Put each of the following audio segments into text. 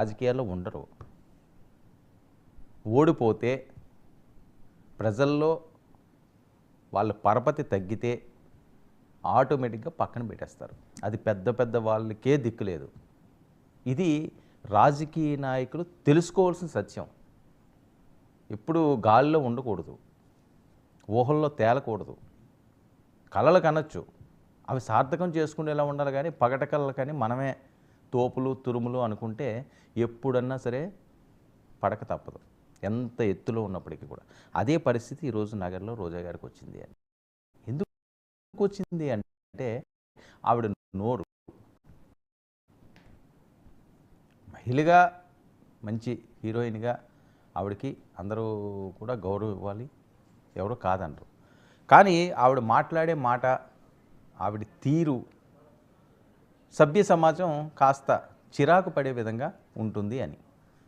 రాజకీయాల్లో ఉండరు. ఓడిపోతే ప్రజల్లో వాళ్ళ పరపతి తగ్గితే ఆటోమేటిక్గా పక్కన పెట్టేస్తారు. అది పెద్ద పెద్ద వాళ్ళకే దిక్కు లేదు. ఇది రాజకీయ నాయకులు తెలుసుకోవాల్సిన సత్యం. ఇప్పుడు గాలిలో ఉండకూడదు, ఊహల్లో తేలకూడదు. కళలు కనొచ్చు, అవి సార్థకం చేసుకునేలా ఉండాలి. కానీ పగట కళలు కానీ మనమే తోపులు తురుములు అనుకుంటే ఎప్పుడన్నా సరే పడక తప్పదు, ఎంత ఎత్తులో ఉన్నప్పటికీ కూడా. అదే పరిస్థితి ఈరోజు నగర్లో రోజా గారికి వచ్చింది. అని ఎందుకు వచ్చింది అంటే ఆవిడ నోరు, మహిళగా మంచి హీరోయిన్గా ఆవిడకి అందరూ కూడా గౌరవం ఇవ్వాలి, ఎవరు కాదనరు. కానీ ఆవిడ మాట్లాడే మాట, ఆవిడ తీరు సభ్య సమాజం కాస్త చిరాకు పడే విధంగా ఉంటుంది అని.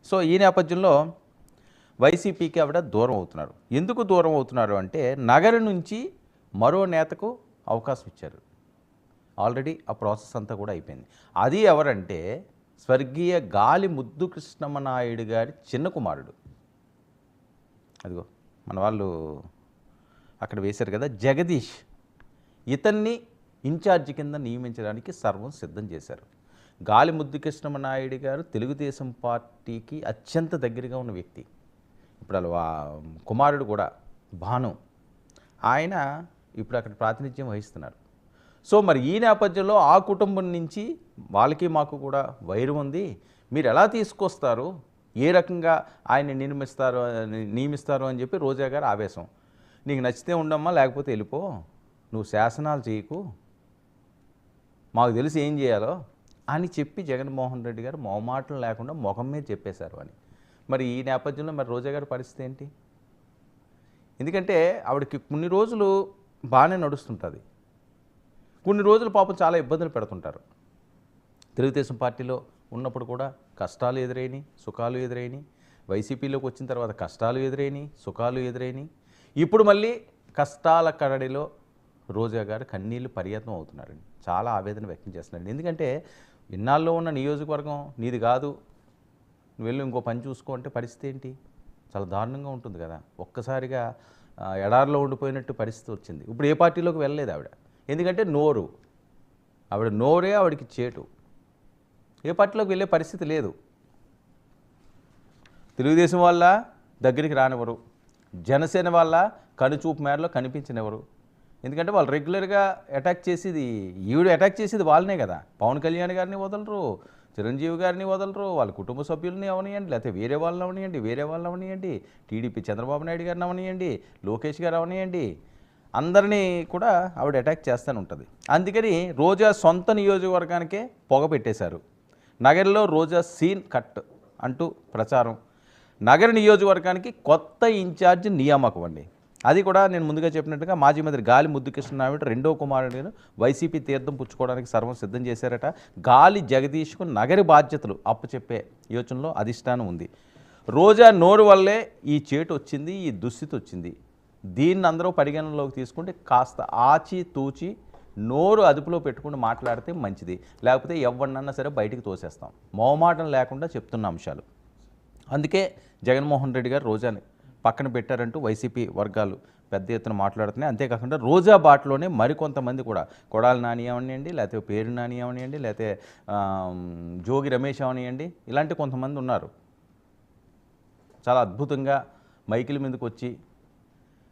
సో ఈ నేపథ్యంలో వైసీపీకి ఆవిడ దూరం అవుతున్నారు. ఎందుకు దూరం అవుతున్నారు అంటే నగరం నుంచి మరో నేతకు అవకాశం ఇచ్చారు. ఆల్రెడీ ఆ ప్రాసెస్ అంతా కూడా అయిపోయింది. అది ఎవరంటే స్వర్గీయ గాలి ముద్దు కృష్ణమనాయుడు గారి చిన్న కుమారుడు. అదిగో మన వాళ్ళు అక్కడ వేశారు కదా, జగదీష్. ఇతన్ని ఇన్ఛార్జి కింద నియమించడానికి సర్వం సిద్ధం చేశారు. గాలి ముద్దు కృష్ణమనాయుడు గారు తెలుగుదేశం పార్టీకి అత్యంత దగ్గరగా ఉన్న వ్యక్తి. ఇప్పుడు వాళ్ళ కుమారుడు కూడా భాను, ఆయన ఇప్పుడు అక్కడ ప్రాతినిధ్యం వహిస్తున్నారు. సో మరి ఈ నేపథ్యంలో ఆ కుటుంబం నుంచి వాళ్ళకి మాకు కూడా వైరం ఉంది, మీరు ఎలా తీసుకొస్తారు, ఏ రకంగా ఆయన్ని నియమిస్తారు అని చెప్పి రోజా గారు ఆవేశం. నీకు నచ్చితే ఉండమ్మా, లేకపోతే వెళ్ళిపో, నువ్వు శాసనాలు చేయకు, మాకు తెలిసి ఏం చేయాలో అని చెప్పి జగన్మోహన్ రెడ్డి గారు మొహమాటం లేకుండా ముఖం మీద చెప్పేశారు అని. మరి ఈ నేపథ్యంలో మరి రోజా గారి పరిస్థితి ఏంటి? ఎందుకంటే ఆవిడకి కొన్ని రోజులు బాగానే నడుస్తుంటుంది, కొన్ని రోజులు పాపం చాలా ఇబ్బందులు పెడుతుంటారు. తెలుగుదేశం పార్టీలో ఉన్నప్పుడు కూడా కష్టాలు ఎదురైనాయి, సుఖాలు ఎదురైనాయి. వైసీపీలోకి వచ్చిన తర్వాత కష్టాలు ఎదురైనాయి, సుఖాలు ఎదురైనాయి. ఇప్పుడు మళ్ళీ కష్టాల కడడిలో రోజా గారు కన్నీళ్ళు పర్యత్నం అవుతున్నారండి. చాలా ఆవేదన వ్యక్తం చేస్తున్నారండి. ఎందుకంటే ఇన్నాళ్ళలో ఉన్న నియోజకవర్గం నీది కాదు, నువ్వు వెళ్ళి ఇంకో పని చూసుకో అంటే పరిస్థితి ఏంటి? చాలా దారుణంగా ఉంటుంది కదా. ఒక్కసారిగా ఎడారిలో ఉండిపోయినట్టు పరిస్థితి వచ్చింది. ఇప్పుడు ఏ పార్టీలోకి వెళ్ళలేదు ఆవిడ. ఎందుకంటే నోరు, ఆవిడ నోరే ఆవిడకి చేటు. ఏ పార్టీలోకి వెళ్ళే పరిస్థితి లేదు. తెలుగుదేశం వాళ్ళ దగ్గరికి రానివ్వరు, జనసేన వాళ్ళ కనుచూపు మేరలో కనిపించనివ్వరు. ఎందుకంటే వాళ్ళు రెగ్యులర్గా అటాక్ చేసేది, ఈవిడ అటాక్ చేసేది వాళ్ళనే కదా. పవన్ కళ్యాణ్ గారిని వదలరు, చిరంజీవి గారిని వదలరు, వాళ్ళ కుటుంబ సభ్యుల్ని అవనియండి, లేకపోతే వేరే వాళ్ళని అవనియండి, టీడీపీ చంద్రబాబు నాయుడు గారిని అవనియండి, లోకేష్ గారు అవనియండి, అందరినీ కూడా ఆవిడ అటాక్ చేస్తూనే ఉంటుంది. అందుకని రోజా సొంత నియోజకవర్గానికే పొగ పెట్టేశారు. నగరంలో రోజా సీన్ కట్ అంటూ ప్రచారం. నగర నియోజకవర్గానికి కొత్త ఇన్ఛార్జి నియామకం అండి. అది కూడా నేను ముందుగా చెప్పినట్టుగా మాజీ మంత్రి గాలి ముద్దు కృష్ణమనాయుడు రెండో కుమారుడిని వైసీపీ తీర్థం పుచ్చుకోవడానికి సర్వం సిద్ధం చేశారట. గాలి జగదీష్కు నగరి బాధ్యతలు అప్పచెప్పే యోచనలో అధిష్టానం ఉంది. రోజా నోరు వల్లే ఈ చేటు వచ్చింది, ఈ దుస్థితి వచ్చింది. దీన్ని అందరూ పరిగణనలోకి తీసుకుంటే కాస్త ఆచి తూచి నోరు అదుపులో పెట్టుకుని మాట్లాడితే మంచిది. లేకపోతే ఎవరినన్నా సరే బయటికి తోసేస్తాం. మొహమాటం లేకుండా చెప్తున్న అంశాలు. అందుకే జగన్మోహన్ రెడ్డి గారు రోజాని పక్కన పెట్టారంటూ వైసీపీ వర్గాలు పెద్ద ఎత్తున మాట్లాడుతున్నాయి. అంతేకాకుండా రోజా బాటలోనే మరికొంతమంది కూడా, కొడాలి నాని అవనియండి, లేకపోతే పేరు నాని అవనియండి, లేకపోతే జోగి రమేష్ అవనియండి, ఇలాంటి కొంతమంది ఉన్నారు. చాలా అద్భుతంగా మైకిల్ మీదకి వచ్చి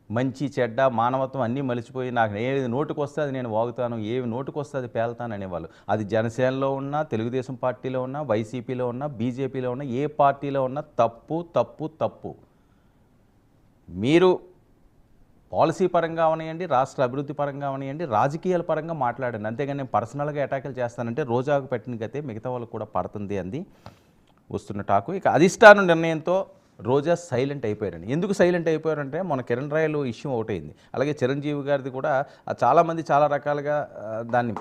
మంచి చెడ్డ మానవత్వం అన్నీ మలిచిపోయి నాకు ఏది నోటుకు వస్తే అది నేను వాగుతాను, ఏవి నోటుకు వస్తే అది పేలుతాను అనేవాళ్ళు. అది జనసేనలో ఉన్నా, తెలుగుదేశం పార్టీలో ఉన్నా, వైసీపీలో ఉన్నా, బీజేపీలో ఉన్నా, ఏ పార్టీలో ఉన్నా తప్పు తప్పు తప్పు. మీరు పాలసీ పరంగా అవనియండి, రాష్ట్ర అభివృద్ధి పరంగా అవనియండి, రాజకీయాల పరంగా మాట్లాడండి. అంతేగాని నేను పర్సనల్గా అటాకులు చేస్తానంటే రోజాకు పెట్టిన గతే మిగతా వాళ్ళకు కూడా పడుతుంది అంది వస్తున్న టాకు. ఇక అధిష్టానం నిర్ణయంతో రోజా సైలెంట్ అయిపోయారండి. ఎందుకు సైలెంట్ అయిపోయారంటే మన కిరణ్ రాయలు ఇష్యూ ఒకటైంది. అలాగే చిరంజీవి గారిది కూడా చాలామంది చాలా రకాలుగా దాన్ని